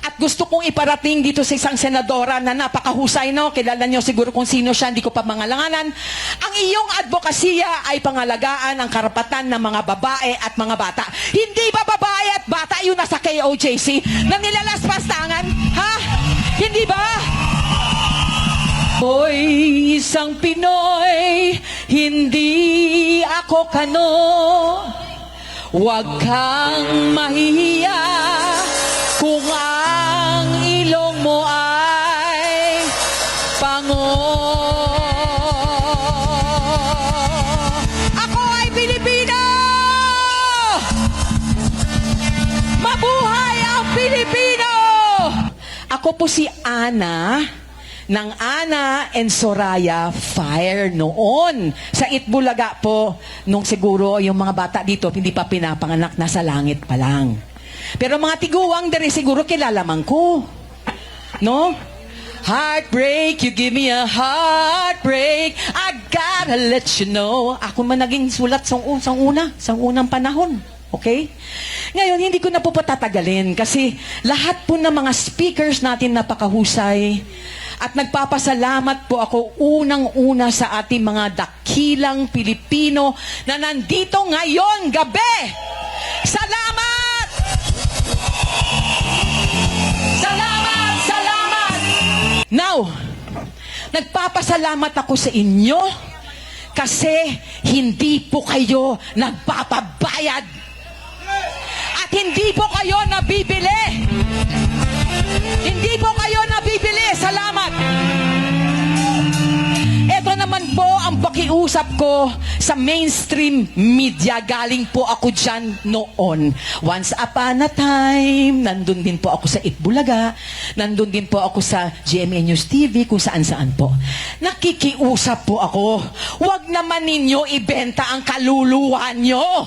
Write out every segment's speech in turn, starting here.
At gusto kong iparating dito sa isang senadora na napakahusay, no? Kilala niyo siguro kung sino siya, hindi ko pa mangalanganan. Ang iyong advokasya ay pangalagaan ang karapatan ng mga babae at mga bata. Hindi ba babae at bata yung nasa KOJC na nilalaspastangan? Ha? Hindi ba? Hoy, isang Pinoy, hindi ako kano. Huwag kang mahihiya kung ang ilong mo ay pango. Ako ay Pilipino! Mabuhay ang Pilipino! Ako po si Ana ng Ana and Soraya Fire noon. Sa Itbulaga po, nung siguro yung mga bata dito hindi pa pinapanganak, nasa langit pa lang. Pero mga tiguwang dari siguro kilalaman ko. No? Heartbreak, you give me a heartbreak. I gotta let you know. Ako man naging sulat sa unang panahon. Okay? Ngayon, hindi ko na po patatagalin kasi lahat po ng mga speakers natin napakahusay. At nagpapasalamat po ako unang-una sa ating mga dakilang Pilipino na nandito ngayon gabi. Salamat! Salamat! Salamat! Now, nagpapasalamat ako sa inyo kasi hindi po kayo nagpapabayad. At hindi po kayo nabibili. Hindi po kayo nabibili. Salamat. Ito naman po ang pakiusap ko sa mainstream media. Galing po ako dyan noon. Once upon a time, nandun din po ako sa Itbulaga. Nandun din po ako sa GMA News TV, kung saan-saan po. Nakikiusap po ako. Huwag naman ninyo ibenta ang kaluluwa nyo.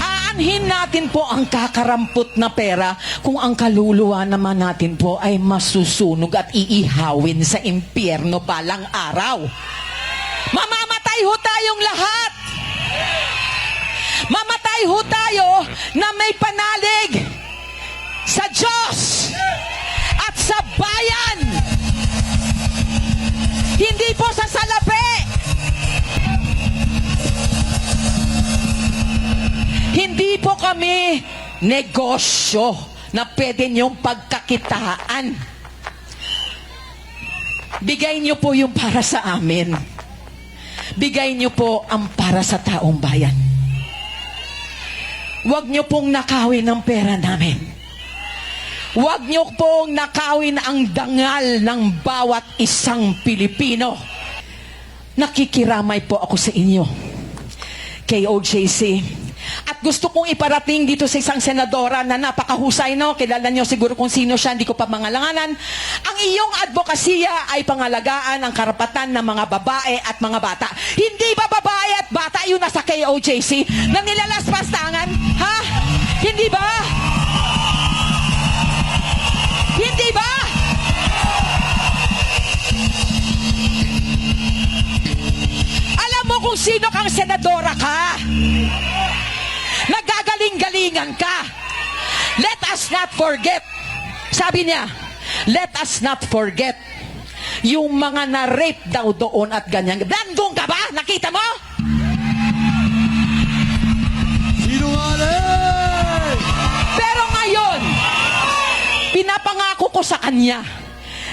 Aanhin natin po ang kakarampot na pera kung ang kaluluwa naman natin po ay masusunog at iihawin sa impyerno balang araw. Mamamatay ho tayong lahat. Mamatay ho tayo na may panalig sa Diyos at sa bayan. Hindi po sa salapi. Hindi po kami negosyo na pwede niyong pagkakitaan. Bigay niyo po yung para sa amin. Bigay niyo po ang para sa taong bayan. Huwag niyo pong nakawin ang pera namin. Huwag niyo pong nakawin ang dangal ng bawat isang Pilipino. Nakikiramay po ako sa inyo, KOJC. At gusto kong iparating dito sa isang senadora na napakahusay, no? Kilala niyo siguro kung sino siya, hindi ko pa mangalanganan. Ang iyong advokasya ay pangalagaan ang karapatan ng mga babae at mga bata. Hindi ba babae at bata yung nasa KOJC na nilalaspastangan? Ha? Hindi ba? Hindi ba? Alam mo kung sino kang senadora ka? Nagagaling-galingan ka. Let us not forget. Sabi niya, let us not forget yung mga na-rape daw doon at ganyan. Nandun ka ba? Nakita mo? Sinungaling! Pero ngayon, pinapangako ko sa kanya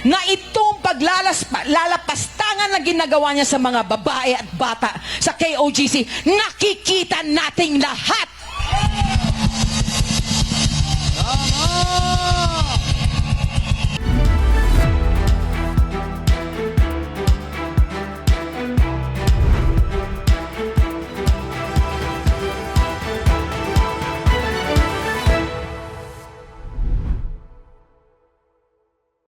na itong paglalapastangan na ginagawa niya sa mga babae at bata sa KOJC, nakikita nating lahat.